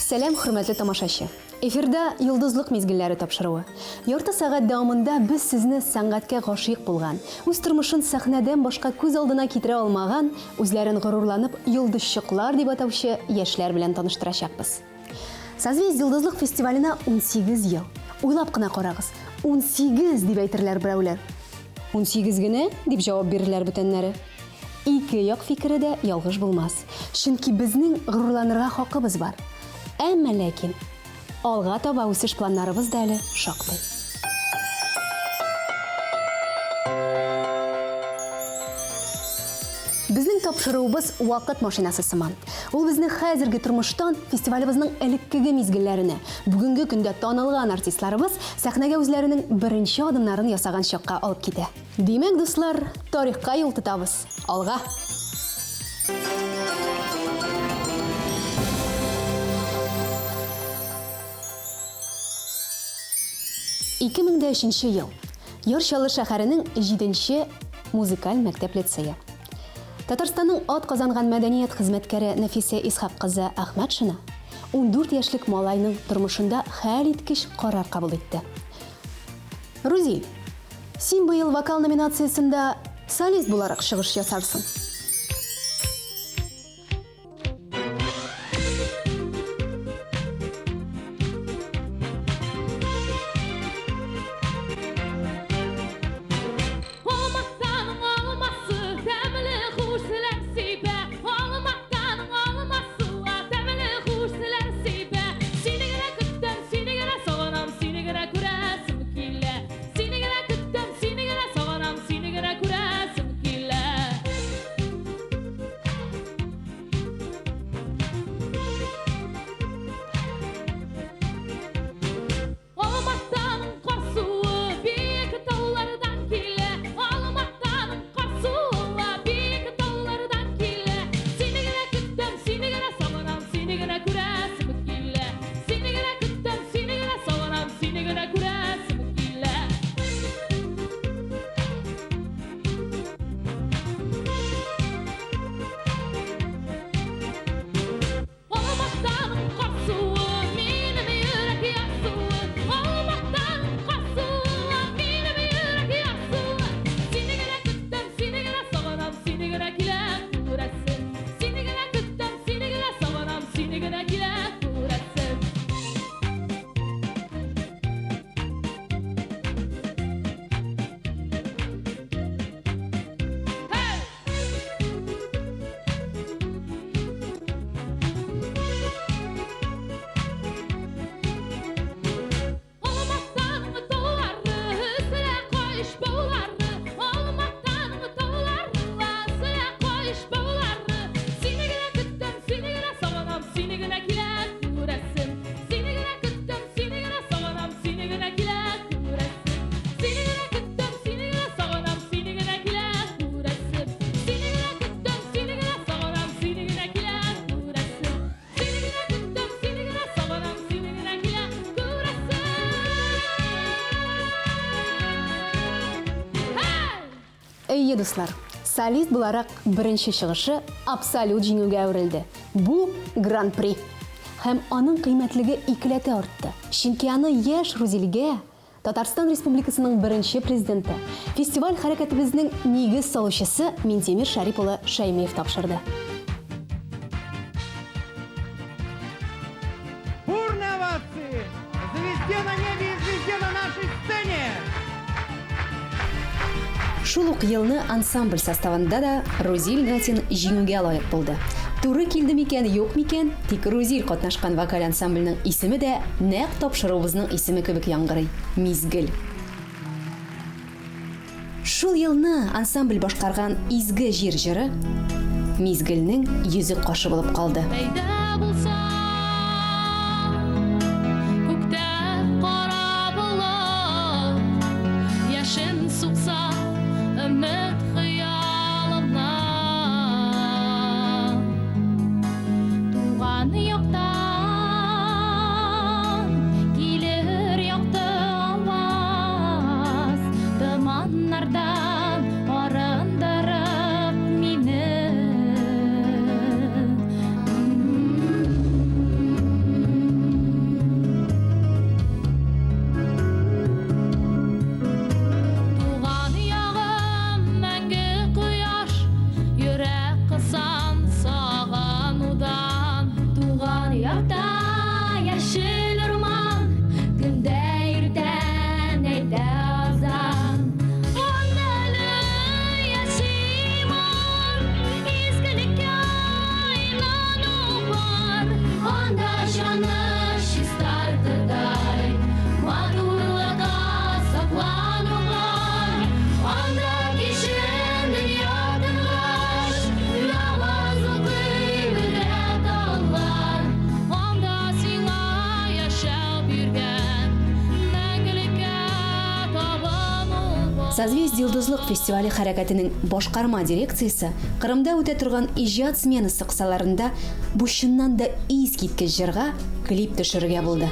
Сәлем, хөрмәтле тамашачы. Эфирда йолдызлык мизгелләре тапшыруы. Ярты сәгать дәвамында без сезне сәнгатькә гашыйк булган, үз тормышын сәхнәдән башка күз алдына китерә алмаган, үзләрен горурланып йолдызчыклар дип атаучы яшьләр белән таныштырачакбыз. Созвездие йолдызлык фестиваленә 18 ел. Уйлап кына карагыз. 18 дип әйтерләр берәүләр. 18 генә дип җавап бирерләр бүтәннәре. Ике як фикере дә ялгыш булмас. Чөнки безнең горурланырга хакыбыз бар. Әмма ләкин алга таба үсеш планнарыбыз да әле шактый. Безнең тапшыруыбыз вакыт машинасы сыман. Ул безне хәзерге тормыштан фестивалебезнең элеккеге мизгелләренә, бүгенге көндә танылган артистларыбыз сәхнәгә үзләренең беренче адымнарын ясаган чакка алып китә. Димәк, дуслар, тарихка юл тотабыз. Алга! 2003 ел. Ярчалы шәһәренең 7-нче музыкаль мәктәп лицейы. Татарстанның атказанган мәдәният хезмәткәре Нәфисә Исхак кызы Әхмәтшина 14 яшьлек малайның тормышында хәл иткеч карар кабул итте. Рузиль, син быел вокал номинациясендә солист буларак чыгыш ясарсың. Әйе, дуслар, солист буларак беренче чыгышы абсолют җиңүгә әверелде. Бу гран-при. Һәм аның кыйммәтлеге икеләтә артты. Чөнки аны яшь Рузильгә Татарстан Республикасының беренче президенты, фестиваль хәрәкәтебезнең нигез салучысы Минтимир Шәрип улы Шәймиев тапшырды. Бурные овации! Звезде на небе и звезде на нашей сцене! Шул ук елны ансамбль составында да Рузиль Гатин җиңүгә лаек булды. Туры килде микән, юк микән, тик Рузиль катнашкан вокаль ансамбльнең исеме дә нәкъ тапшыруыбызның исеме кебек яңгырый. Мизгел. Шул елны ансамбль башкарган изге җир җыры Мизгелнең йөзек кашы булып калды. Arındırıp mini Созвездие йолдызлык фестивале хәрәкәтенең башкарма дирекциясе Кырымда үтә торган иҗат сменасы кысаларында бу чыннан да искиткеч җырга клип төшерергә булды.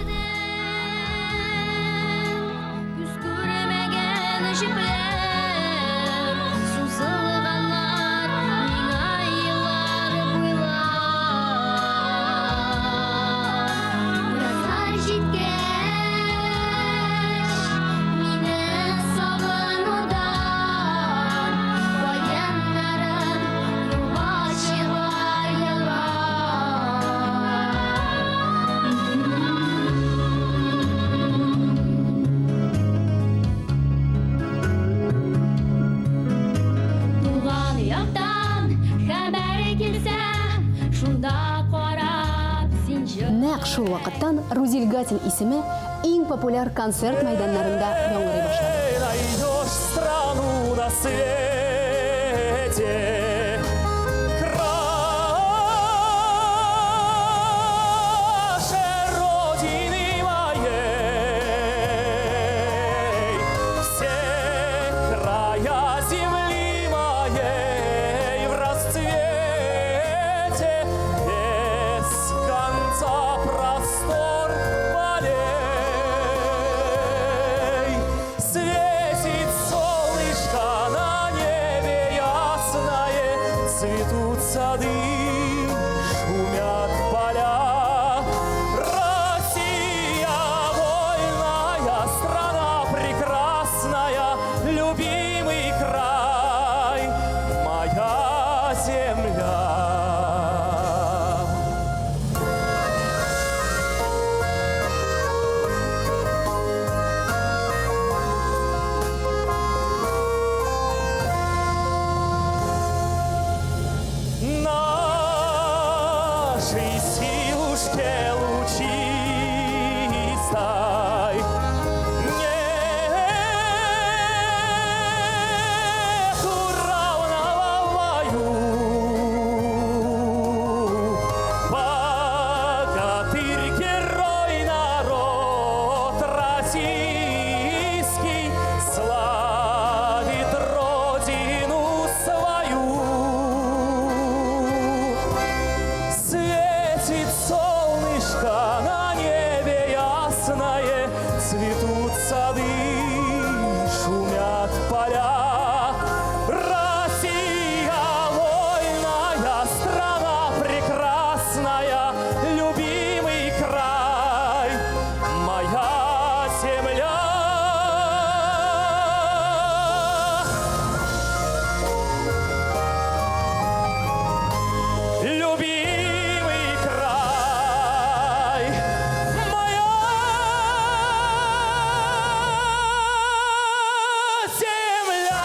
Нәкъ шул вакыттан Рузиль Гатин исеме иң популяр концерт мәйданнарында яңгырый башлады. Найдешь страну на свете, краше родины моей, все края земли моей в расцвете, без конца простор полей. Светит солнышко на небе ясное, цветут сады, шумят поля. Россия вольная, страна прекрасная, любимый край, моя земля. Нашей силушке лучистой нету равного в бою. Богатырь, герой, народ российский славит родину свою. Светит солнышко на небе ясное, цветут сады, шумят поля. Россия вольная, страна прекрасная, любимый край, моя земля. Любимый край, моя земля.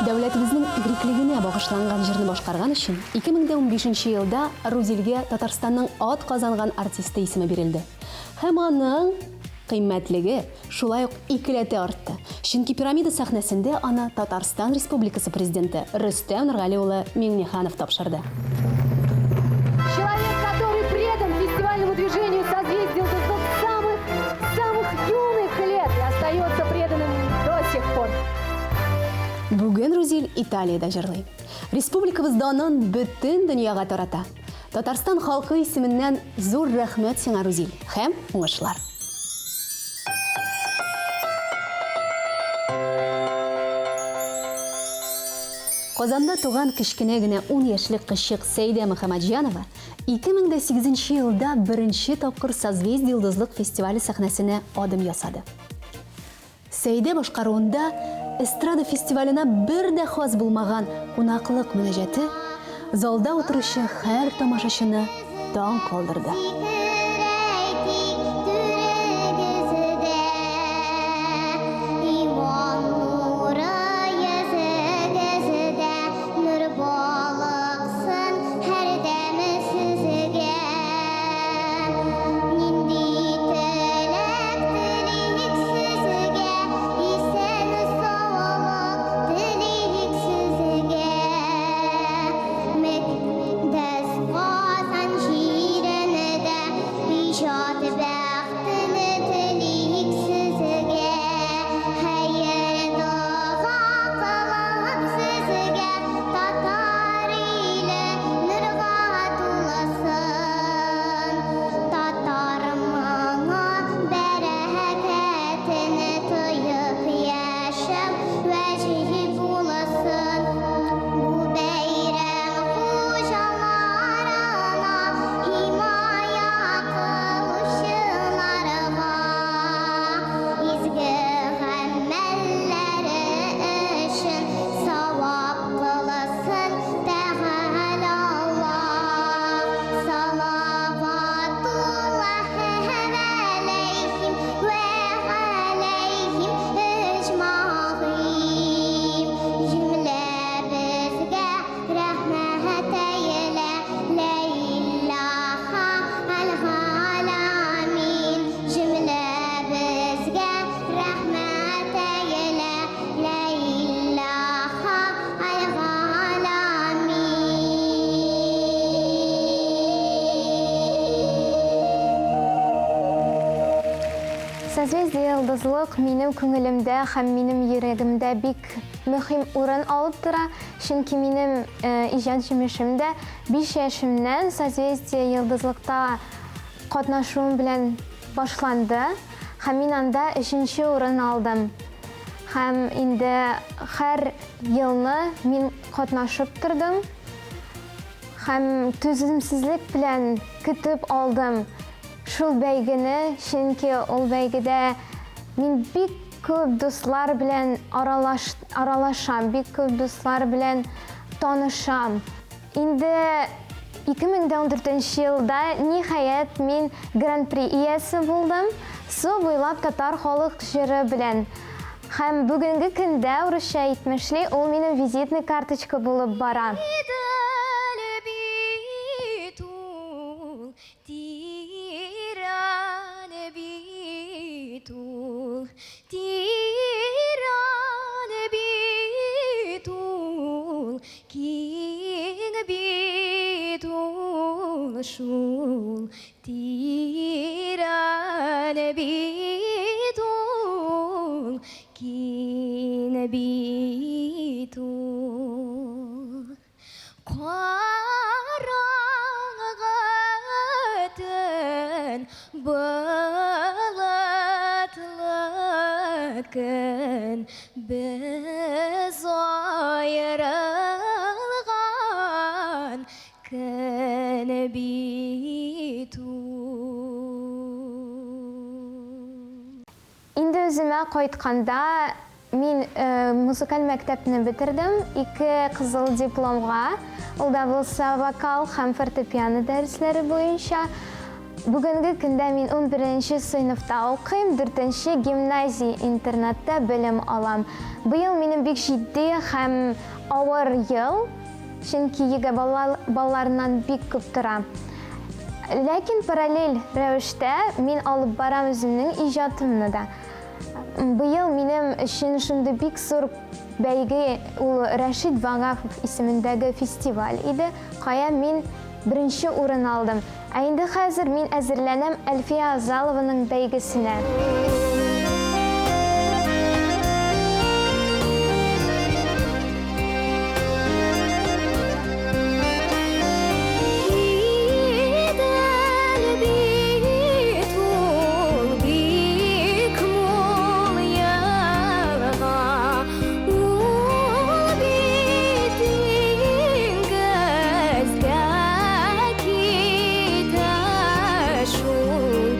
Дәүләтебезнең игелеклегенә багышланган җырны башкарган өчен 2015 елда Рузильгә Татарстанның ат казанган артисты исеме бирелде. Һәм аның кыйммәтлеге шулай ук икеләтә артты. Чөнки пирамида сәхнәсендә аны Татарстан Республикасы президенты Рөстәм Нургали улы Миңнеханов тапшырды. Человек, который предан фестивальному движению созвездия йолдызлык с самых юных лет и остается преданным до сих пор. Бүген Рузиль Италиядә җырлый. Республикабызда анын бөтен дөньяга тарата. Татарстан халкы исеменнән зур рәхмәт сиңа, Рузиль, һәм уңышлар. Казанда туган кечкенә генә 10 яшьлек кызчык Сәйдә Мөхәммәтҗанова 2008 елда беренче тапкыр Созвездие йолдызлык фестивале сәхнәсенә адым ясады. Сәйдә башкаруында эстрада фестиваленә бер дә хас булмаган кунаклык мөнәҗәте залда утыручы һәр тамашачыны таң калдырды. Des Созвездие йылдызлык минем күңелемдә һәм минем йөрәгемдә бик мөһим урын алып тора. Чөнки минем иҗат җимешемдә 5 яшемнән созвездие йылдызлыкта катнашуым белән башланды. Һәм мин анда 3нче урын алдым. Һәм инде һәр елны мин катнашып тордым. Һәм түземсезлек белән көтеп алдым шул бәйгене, чөнки ул бәйгедә мин бик күп дуслар белән аралашам, бик күп дуслар белән танышам. Инде 2014 елда ниһаять мин гран-при иясе булдым. Су буйлап татар халык җыры белән. Һәм бүгенге көндә урысча әйтмешли, ул минем визитный карточка булып бара. Шул тирәне бит ул, киң бит ул. Караңгы төн, болытлы көн, без аерылган көн бит ул. Инде үземә кайтканда мин музыкаль мәктәпне бетердем, 2 кызыл дипломга. Ул да булса вокал һәм фортепиано дәресләре буенча. Бүгенге көндә мин 11нче сыйныфта укыйм, 4нче гимназия интернатта белем алам. Быел минем бик җитди һәм авыр ел, чөнки егә балаларыннан бик күп тора. Ләкин параллель рәвештә мин алып барам үземнең иҗатымны да. Быел минем өчен шундый бик зур бәйге, ул Рәшит Вагапов исемендәге фестиваль иде, кая мин 1нче урын алдым. Ә инде хәзер мин әзерләнәм Әлфия Азалованың бәйгесенә. Шул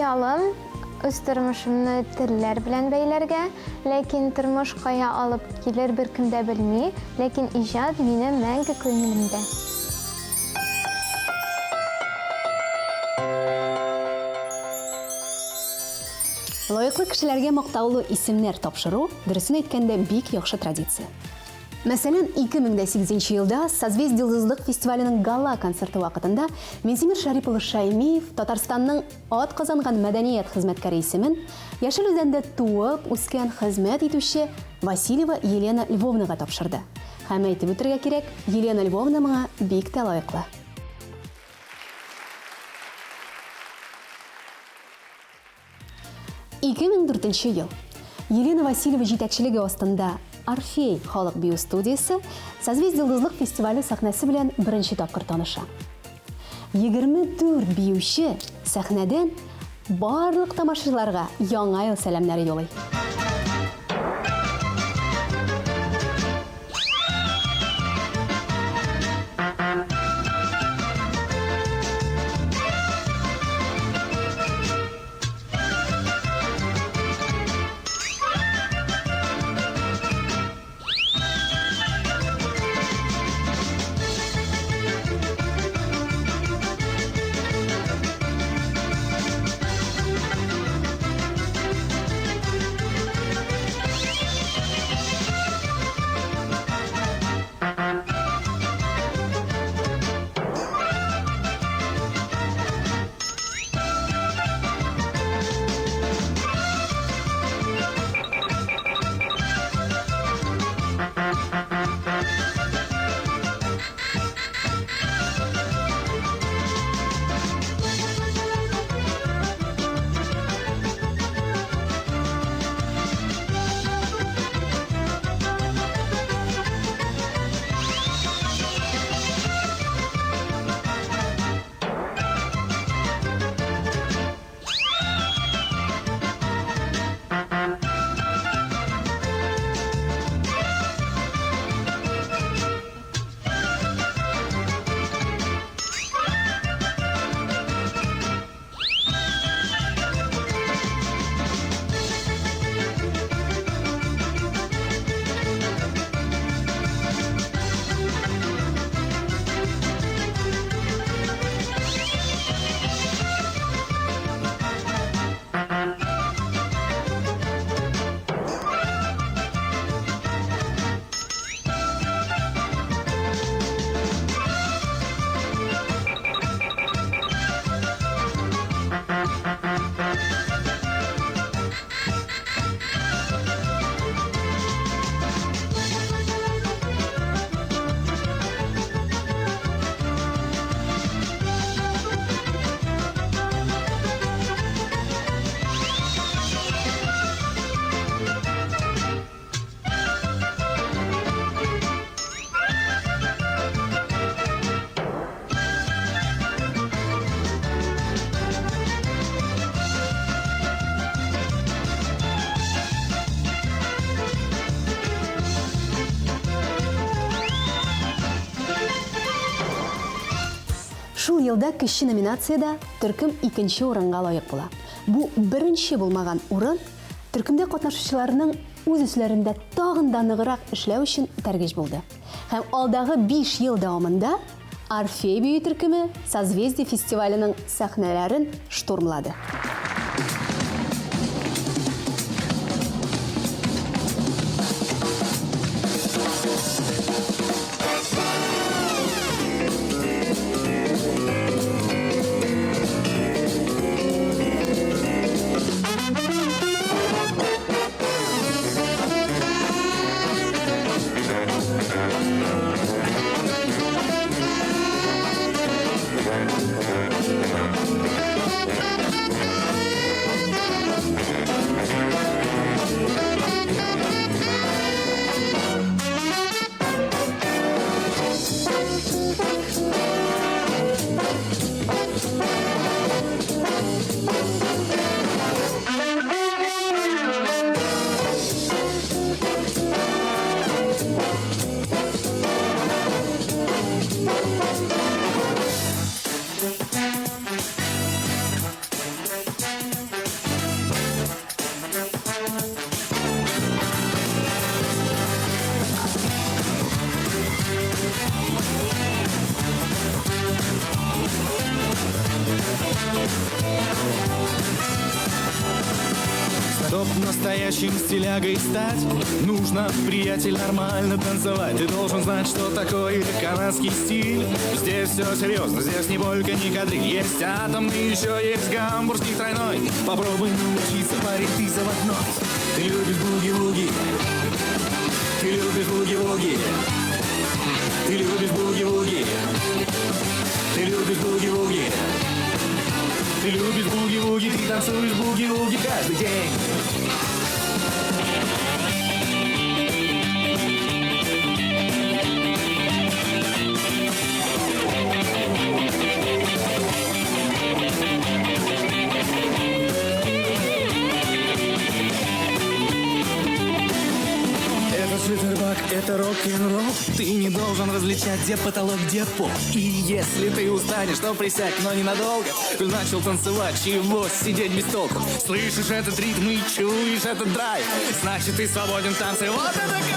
хаялым үз тормышымны телләр белән бәйләргә, ләкин тормыш кая алып килер беркем дә белми, ләкин иҗат минем мәңге күңелемдә. Лайыклы кешеләргә мактаулы исемнәр тапшыру, дөресен әйткәндә, бик яхшы традиция. Мәсәлән, 2008 елда Созвездие йолдызлык фестиваленең гала концерты вакытында Минтимер Шарипов Шаймиев Татарстанның ат казанган мәдәният хезмәткәре исемен Яшел Үзәндә туып, үскән хезмәт итүче Васильева Елена Львовнага тапшырды. Һәм әйтеп үтәргә кирәк, Елена Львовна моңа бик тә лаеклы. 2004 ел. Елена Васильева җитәкчелеге астында Орфей халык бию студиясе Созвездие йолдызлык фестивале сәхнәсе белән беренче тапкыр таныша. 24 биюче сәхнәдән барлык тамашачыларга яңа ел сәламнәре юлый. Шул елда кече номинациядә төркем 2нче урынга лаек була. Бу беренче булмаган урын төркемдә катнашучыларның үз үсләрендә тагын да ныграк эшләү өчен тәргиш булды. Һәм алдагы 5 ел дәвамында Орфей бию төркеме Созвездие фестиваленең сәхнәләрен штурмлады. стилягой стать. Нужно, приятель, нормально танцевать. Ты должен знать, что такое канадский стиль. Здесь все серьезно, здесь не полька, не кадриль. Есть атомный, еще есть гамбургский тройной. Попробуй научиться, парень, ты заводной. Ты любишь буги-вуги. Ты любишь буги-вуги. Ты любишь буги-вуги. Ты любишь буги-вуги. Ты любишь буги-вуги. Ты танцуешь буги-вуги каждый день. Шлиттербак — это рок-н-ролл. Ты не должен различать, где потолок, где пол. И если ты устанешь, то присядь, но ненадолго. Коль начал танцевать, чего сидеть без толку? Слышишь этот ритм и чуешь этот драйв, значит, ты свободен в танце. Вот это кайф!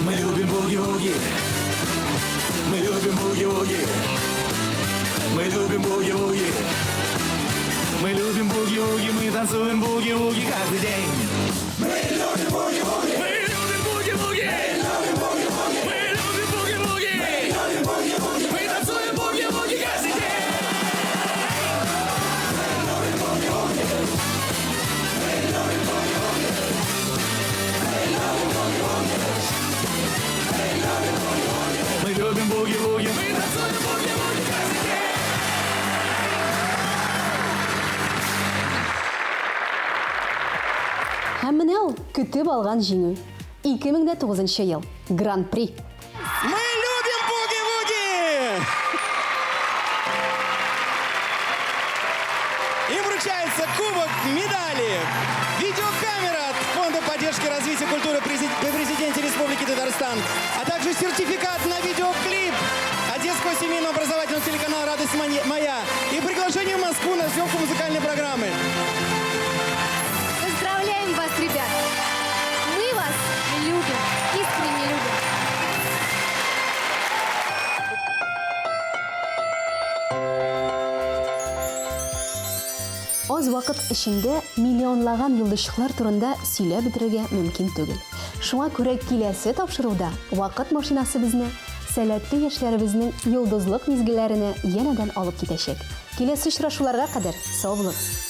Мы любим буги-вуги. Мы любим буги-вуги. Мы любим буги-вуги. Мы любим буги-вуги, мы танцуем буги-вуги каждый день. Мы любим буги-вуги. Мы любим буги-вуги. Мы любим буги-вуги. Мы любим буги-вуги. Мы танцуем буги-вуги каждый день. Мы любим буги-вуги. Мы любим буги-вуги. Мы любим буги-вуги. Мы любим буги-вуги. Мы танцуем буги-вуги каждый день. Һәм менә ул көтеп алган җиңү. 2009 ел Гран-при. Мы любим буги-вуги! Им вручается кубок, медали, видеокамера от Фонда поддержки развития культуры при президенте Республики Татарстан, а также сертификат на видеоклип Одесского семейного образовательного телеканала «Радость моя» и приглашение в Москву на съемку музыкальной программы. Поздравляем вас, ребят! Мы вас любим, искренне любим. Аз вакыт эчендә миллионлаган йолдызчыклар турында сөйләп бетерергә мөмкин түгел. Шуңа күрә киләсе тапшыруда вакыт машинасы безне сәләтле яшьләребезнең йолдызлык мизгелләренә янәдән алып китәчәк. Киләсе очрашуларга кадәр сау булыгыз.